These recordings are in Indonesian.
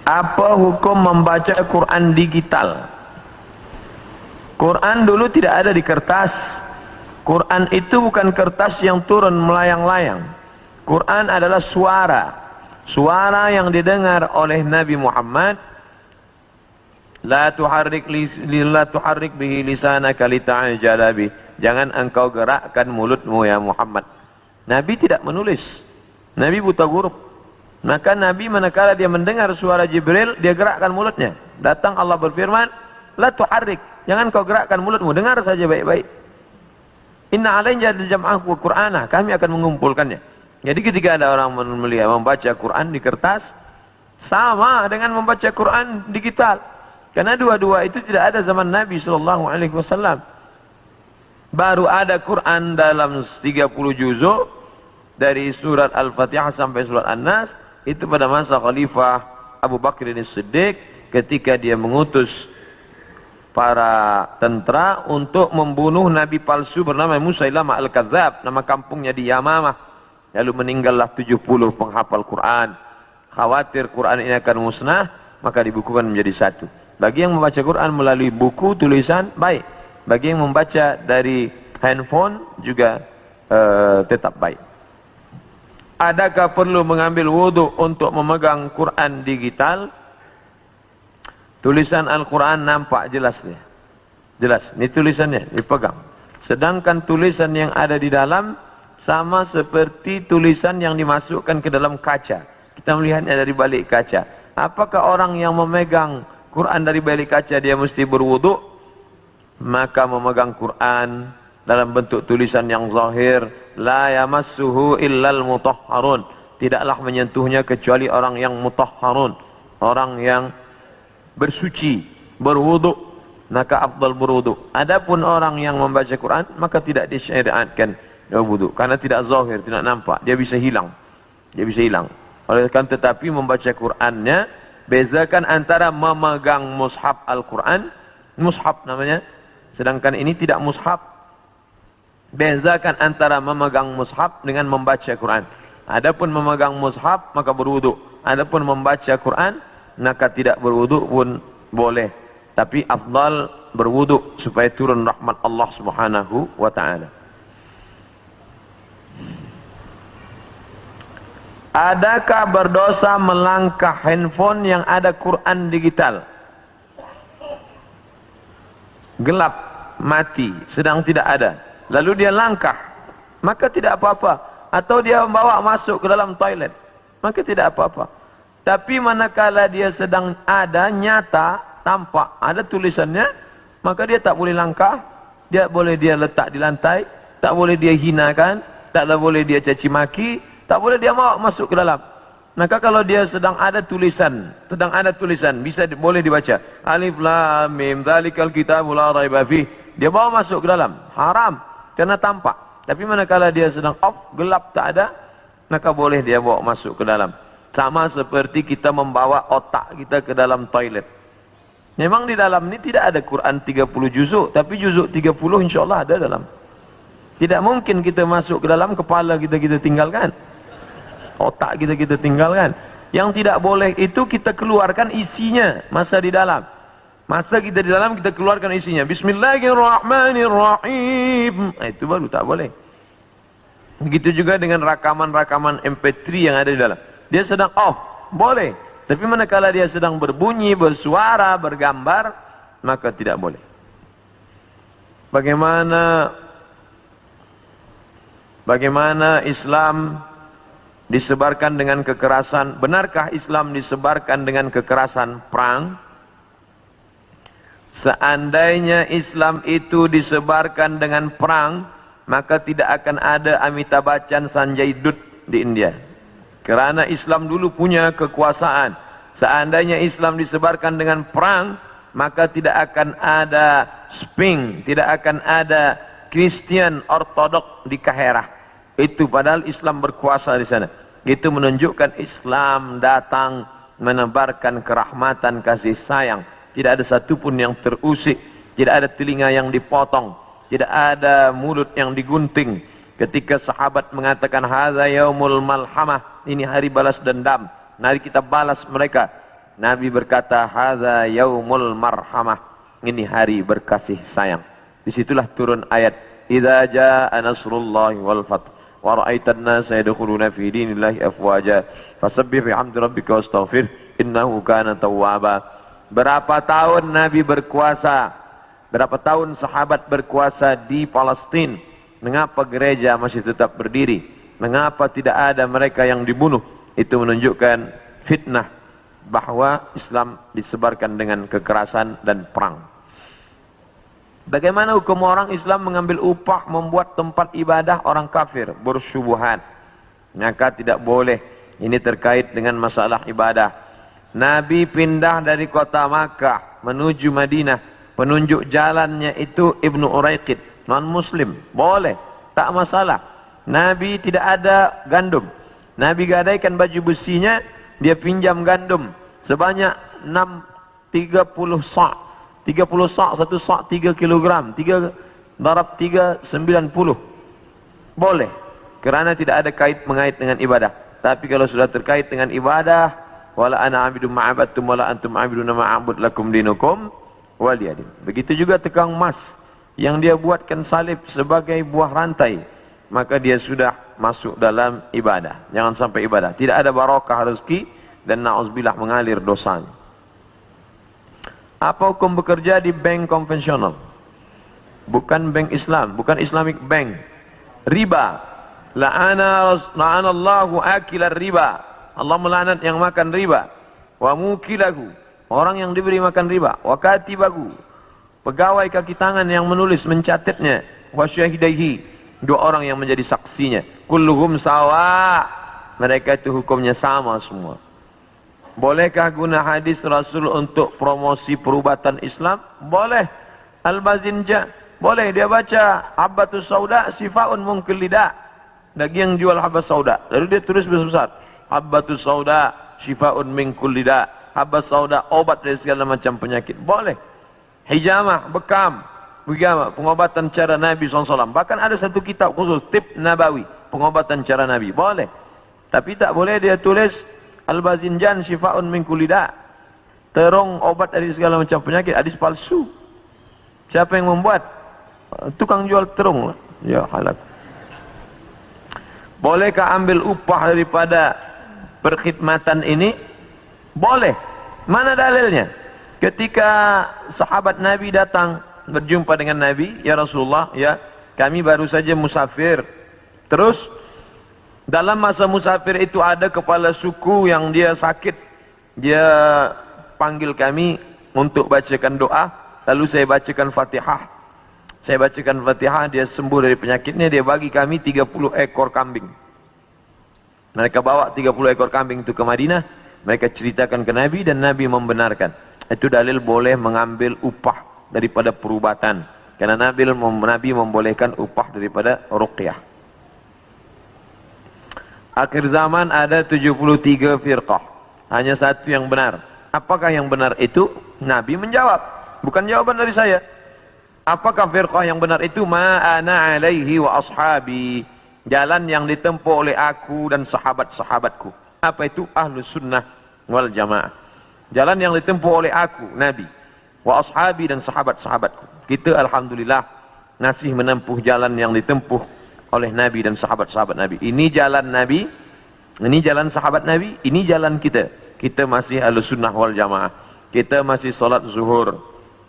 Apa hukum membaca Quran digital? Quran dulu tidak ada di kertas. Quran itu bukan kertas yang turun melayang-layang. Quran adalah suara. Suara yang didengar oleh Nabi Muhammad. La tuharrik bihi lisanaka lita'jala bih. Jangan engkau gerakkan mulutmu ya Muhammad. Nabi tidak menulis. Nabi buta huruf. Maka Nabi manakala dia mendengar suara Jibril, dia gerakkan mulutnya. Datang Allah berfirman, la tuharrik. Jangan kau gerakkan mulutmu, dengar saja baik-baik. Inna alaina jam'ahu wa Qur'ana. Kami akan mengumpulkannya. Jadi ketika ada orang melihat membaca Quran di kertas, sama dengan membaca Quran digital. Karena dua-dua itu tidak ada zaman Nabi SAW. Baru ada Quran dalam 30 juzuk dari surat Al-Fatihah sampai surat An-Nas. Itu pada masa Khalifah Abu Bakr As-Siddiq ketika dia mengutus para tentara untuk membunuh nabi palsu bernama Musailamah Al-Kadzab, nama kampungnya di Yamamah. Lalu meninggallah 70 penghafal Quran. Khawatir Quran ini akan musnah, maka dibukukan menjadi satu. Bagi yang membaca Quran melalui buku tulisan, baik. Bagi yang membaca dari handphone juga tetap baik. Adakah perlu mengambil wudhu untuk memegang Quran digital? Tulisan Al-Quran nampak jelas dia. Jelas, ini tulisannya, dipegang. Sedangkan tulisan yang ada di dalam sama seperti tulisan yang dimasukkan ke dalam kaca. Kita melihatnya dari balik kaca. Apakah orang yang memegang Quran dari balik kaca dia mesti berwudhu? Maka memegang Quran dalam bentuk tulisan yang zahir, la yamassuhu illal mutahharun. Tidaklah menyentuhnya kecuali orang yang mutahharun, orang yang bersuci, berwudu, maka afdal berwudu. Adapun orang yang membaca Quran, maka tidak disyariatkan wudu, karena tidak zahir, tidak nampak, dia bisa hilang. Dia bisa hilang. Oleh karena tetapi membaca Qurannya, bezakan antara memegang mushaf Al-Quran, mushaf namanya, sedangkan ini tidak mushaf. Bezakan antara memegang mushaf dengan membaca Quran. Adapun memegang mushaf maka berwudu. Adapun membaca Quran maka tidak berwudu pun boleh. Tapi afdal berwudu supaya turun rahmat Allah Subhanahu wa taala. Adakah berdosa melangkah handphone yang ada Quran digital? Gelap, mati, sedang tidak ada. Lalu dia langkah, maka tidak apa-apa. Atau dia membawa masuk ke dalam toilet, maka tidak apa-apa. Tapi manakala dia sedang ada, nyata, tampak, ada tulisannya, maka dia tak boleh langkah, dia boleh dia letak di lantai, tak boleh dia hinakan, tak boleh dia caci maki, tak boleh dia bawa masuk ke dalam. Maka kalau dia sedang ada tulisan, bisa boleh dibaca. Alif Lam Mim, dzalikal kitabul la raiba fih. Dia bawa masuk ke dalam, haram. Karena tampak. Tapi manakala dia sedang off, gelap, tak ada, maka boleh dia bawa masuk ke dalam. Sama seperti kita membawa otak kita ke dalam toilet. Memang di dalam ini tidak ada Quran 30 juzuk, tapi juzuk 30 insyaAllah ada dalam. Tidak mungkin kita masuk ke dalam, kepala kita tinggalkan. Otak kita tinggalkan. Yang tidak boleh itu kita keluarkan isinya, masa di dalam. Masa kita di dalam, kita keluarkan isinya. Bismillahirrahmanirrahim. Nah, itu baru tak boleh. Begitu juga dengan rakaman-rakaman MP3 yang ada di dalam. Dia sedang off, boleh. Tapi manakala dia sedang berbunyi, bersuara, bergambar, maka tidak boleh. Bagaimana Islam disebarkan dengan kekerasan? Benarkah Islam disebarkan dengan kekerasan perang? Seandainya Islam itu disebarkan dengan perang, maka tidak akan ada Amitabh Bachchan, Sanjay Dutt di India. Kerana Islam dulu punya kekuasaan. Seandainya Islam disebarkan dengan perang, maka tidak akan ada Sping, tidak akan ada Kristen Ortodok di Kaherah. Itu padahal Islam berkuasa di sana. Itu menunjukkan Islam datang menebarkan kerahmatan, kasih sayang. Tidak ada satupun yang terusik, tidak ada telinga yang dipotong, tidak ada mulut yang digunting. Ketika sahabat mengatakan hadza yaumul malhamah, ini hari balas dendam, mari kita balas mereka. Nabi berkata, hadza yaumul marhamah. Ini hari berkasih sayang. Disitulah turun ayat, idza jaa nasrullahi wal fath wa ra'aitan nasa yadkhuluna fi dinillahi afwaja fasabbih bihamdi rabbika wastaghfir innahu kana tawwaba. Berapa tahun Nabi berkuasa? Berapa tahun sahabat berkuasa di Palestina? Mengapa gereja masih tetap berdiri? Mengapa tidak ada mereka yang dibunuh? Itu menunjukkan fitnah bahwa Islam disebarkan dengan kekerasan dan perang. Bagaimana hukum orang Islam mengambil upah membuat tempat ibadah orang kafir? Bersyubhat. Maka tidak boleh. Ini terkait dengan masalah ibadah. Nabi pindah dari kota Makkah menuju Madinah. Penunjuk jalannya itu Ibnu Uraiqid, non muslim. Boleh, tak masalah. Nabi tidak ada gandum. Nabi gadaikan baju besinya, dia pinjam gandum sebanyak 30 sa'. 30 sa', satu sa' 3 kilogram, 3 darab 3, 90. Boleh, kerana tidak ada mengait dengan ibadah. Tapi kalau sudah terkait dengan ibadah, wala ana abidun ma'abadtum wala antum abiduna ma'abud lakum dinukum waliyadin. Begitu juga tukang emas yang dia buatkan salib sebagai buah rantai, maka dia sudah masuk dalam ibadah. Jangan sampai ibadah tidak ada barakah rezeki dan na'udzubillah mengalir dosanya. Apa hukum bekerja di bank konvensional? Bukan bank Islam, bukan Islamic bank. Riba. La'anallahu akilar riba. Allah melaknat yang makan riba. Wa mukilahu, orang yang diberi makan riba. Wa katibahu, pegawai kaki tangan yang menulis mencatatnya. Wa syahidaihi, 2 orang yang menjadi saksinya. Kulluhum sawa, mereka itu hukumnya sama semua. Bolehkah guna hadis Rasul untuk promosi perubatan Islam? Boleh. Al-Bazinja, boleh dia baca Habbatus Sauda Sifaun Munkil Lidah. Bagi yang jual Habbatus Sauda, lalu dia tulis besar-besar, Habbatus Sauda Sifaun Minkul Lidah. Habbatus Sauda obat dari segala macam penyakit. Boleh. Hijamah, bekam, pengobatan cara Nabi SAW. Bahkan ada satu kitab khusus, Tib Nabawi, pengobatan cara Nabi. Boleh. Tapi tak boleh dia tulis Al-Bazinjan Syifa'un min kulli da', terong obat dari segala macam penyakit. Hadis palsu. Siapa yang membuat? Tukang jual terong. Ya halal. Bolehkah ambil upah daripada perkhidmatan ini? Boleh. Mana dalilnya? Ketika sahabat Nabi datang berjumpa dengan Nabi, ya Rasulullah, ya kami baru saja musafir. Terus dalam masa musafir itu ada kepala suku yang dia sakit. Dia panggil kami untuk bacakan doa. Lalu saya bacakan Fatihah. Saya bacakan Fatihah, dia sembuh dari penyakitnya. Dia bagi kami 30 ekor kambing. Mereka bawa 30 ekor kambing itu ke Madinah. Mereka ceritakan ke Nabi dan Nabi membenarkan. Itu dalil boleh mengambil upah daripada perubatan. Karena Nabi membolehkan upah daripada ruqyah. Akhir zaman ada 73 firqah. Hanya satu yang benar. Apakah yang benar itu? Nabi menjawab. Bukan jawaban dari saya. Apakah firqah yang benar itu? Ma'ana alaihi wa ashabi. Jalan yang ditempuh oleh aku dan sahabat-sahabatku. Apa itu? Ahlus sunnah wal jamaah. Jalan yang ditempuh oleh aku, Nabi. Wa ashabi dan sahabat-sahabatku. Kita alhamdulillah masih menempuh jalan yang ditempuh oleh Nabi dan sahabat-sahabat Nabi. Ini jalan Nabi, ini jalan sahabat Nabi, ini jalan kita. Kita masih Ahlus Sunnah wal Jamaah. Kita masih solat zuhur.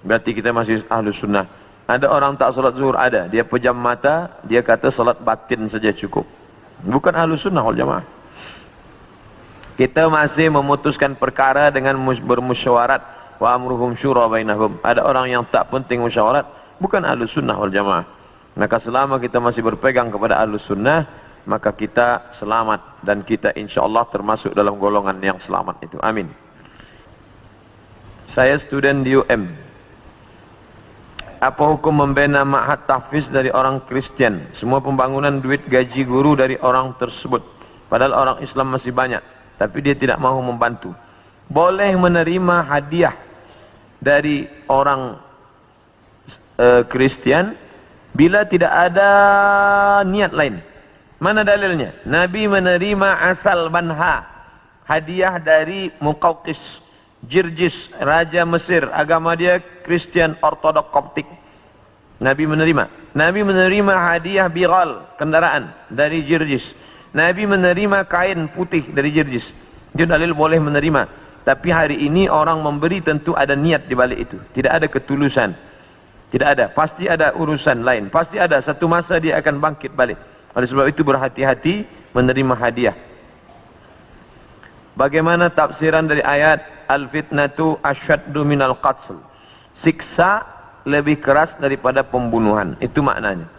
Berarti kita masih Ahlus Sunnah. Ada orang tak solat zuhur? Ada. Dia pejam mata, dia kata solat batin saja cukup. Bukan Ahlus Sunnah wal Jamaah. Kita masih memutuskan perkara dengan bermusyawarat. Wa amruhum syura bainahum. Ada orang yang tak penting musyawarat, bukan Ahlus Sunnah wal Jamaah. Maka selama kita masih berpegang kepada Ahlus Sunnah, maka kita selamat dan kita insyaAllah termasuk dalam golongan yang selamat itu. Amin. Saya student di UM. Apa hukum membina ma'had tahfiz dari orang Kristen? Semua pembangunan duit gaji guru dari orang tersebut. Padahal orang Islam masih banyak, tapi dia tidak mau membantu. Boleh menerima hadiah dari orang Kristen bila tidak ada niat lain. Mana dalilnya? Nabi menerima asal banha, hadiah dari Muqawqis. Jirjis, raja Mesir, agama dia Kristen Ortodok Koptik. Nabi menerima hadiah bighal, kendaraan dari Jirjis. Nabi menerima kain putih dari Jirjis. Itu dalil boleh menerima. Tapi hari ini orang memberi tentu ada niat di balik itu. Tidak ada ketulusan. Tidak ada. Pasti ada urusan lain. Pasti ada. Satu masa dia akan bangkit balik. Oleh sebab itu berhati-hati menerima hadiah. Bagaimana tafsiran dari ayat Al-fitnatu asyaddu minal qatl. Siksa lebih keras daripada pembunuhan. Itu maknanya.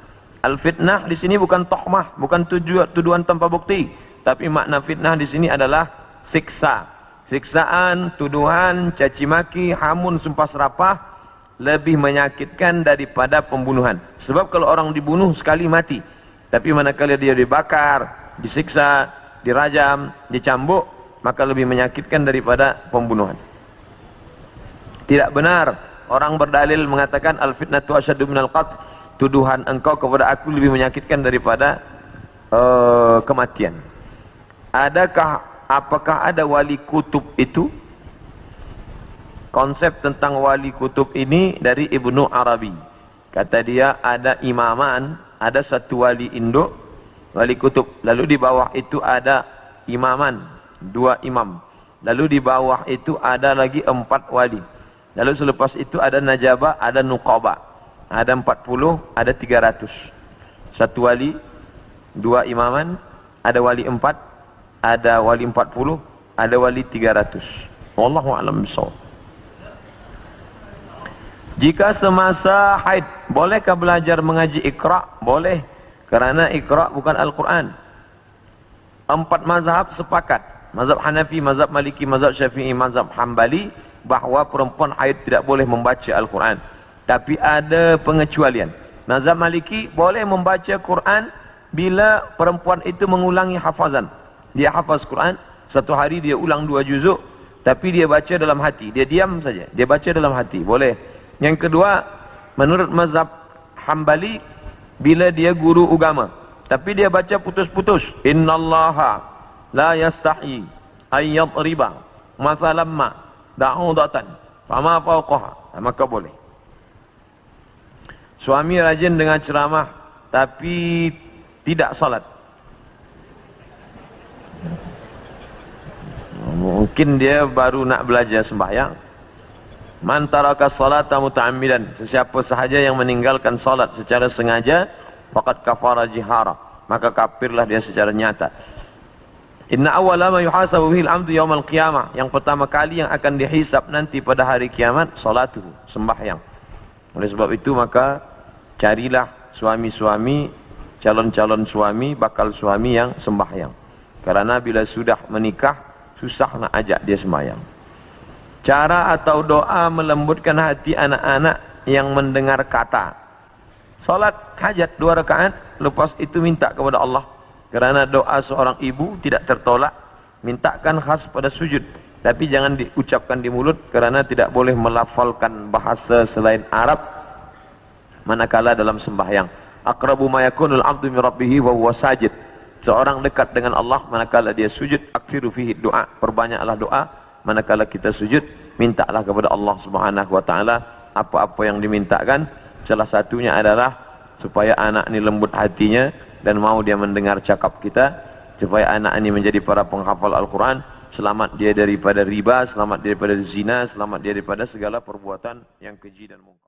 Al-fitnah di sini bukan tohmah, bukan tuduhan tanpa bukti, tapi makna fitnah di sini adalah siksa. Siksaan, tuduhan, caci maki, hamun, sumpah serapah lebih menyakitkan daripada pembunuhan. Sebab kalau orang dibunuh sekali mati, tapi manakala dia dibakar, disiksa, dirajam, dicambuk, maka lebih menyakitkan daripada pembunuhan. Tidak benar orang berdalil mengatakan al-fitnatu asyaddu minal qatl. Tuduhan engkau kepada aku lebih menyakitkan daripada kematian. Apakah ada wali kutub itu? Konsep tentang wali kutub ini dari Ibnu Arabi. Kata dia ada imaman, ada satu wali induk, wali kutub. Lalu di bawah itu ada imaman, 2 imam. Lalu di bawah itu ada lagi 4 wali. Lalu selepas itu ada najabah, ada nuqabah. Ada 40, ada 300. Satu wali, 2 imaman, ada wali 4, ada wali 40, ada wali 300. Wallahu a'lam bishawab. Jika semasa haid, bolehkah belajar mengaji Iqra? Boleh. Kerana Iqra bukan Al-Quran. 4 mazhab sepakat. Mazhab Hanafi, mazhab Maliki, mazhab Syafi'i, mazhab Hambali, bahawa perempuan haid tidak boleh membaca Al-Quran. Tapi ada pengecualian. Mazhab Maliki boleh membaca Quran bila perempuan itu mengulangi hafazan. Dia hafaz Quran, satu hari dia ulang 2 juzuk, tapi dia baca dalam hati. Dia diam saja, dia baca dalam hati. Boleh. Yang kedua, menurut mazhab Hambali, bila dia guru agama, tapi dia baca putus-putus. Innallaha la yastahi ayyadriba mathalamma da'udatan fama fawqaha, maka boleh. Suami rajin dengan ceramah tapi tidak salat. Mungkin dia baru nak belajar sembahyang. Man taraka salata muta'ammidan, sesiapa sahaja yang meninggalkan salat secara sengaja, faqad kafara jihara, maka kafirlah dia secara nyata. Inna awwala ma yuhasabu bihi al-'abdu yawm al-qiyamah, yang pertama kali yang akan dihisab nanti pada hari kiamat salatuhu, sembahyang. Oleh sebab itu maka carilah suami-suami, calon-calon suami, bakal suami yang sembahyang. Karena bila sudah menikah, susah nak ajak dia sembahyang. Cara atau doa melembutkan hati anak-anak yang mendengar kata. Salat hajat 2 rakaat, lepas itu minta kepada Allah. Kerana doa seorang ibu tidak tertolak, mintakan khas pada sujud. Tapi jangan diucapkan di mulut, kerana tidak boleh melafalkan bahasa selain Arab manakala dalam sembahyang. Aqrabu ma yakunul 'abdu min rabbih wa huwa sajid. Seorang dekat dengan Allah manakala dia sujud. Aksiru fihi doa, perbanyaklah doa manakala kita sujud. Mintalah kepada Allah Subhanahu wa taala apa-apa yang dimintakan. Salah satunya adalah supaya anak ini lembut hatinya dan mau dia mendengar cakap kita, supaya anak ini menjadi para penghafal Al-Quran, selamat dia daripada riba, selamat dia daripada zina, selamat dia daripada segala perbuatan yang keji dan mungkar.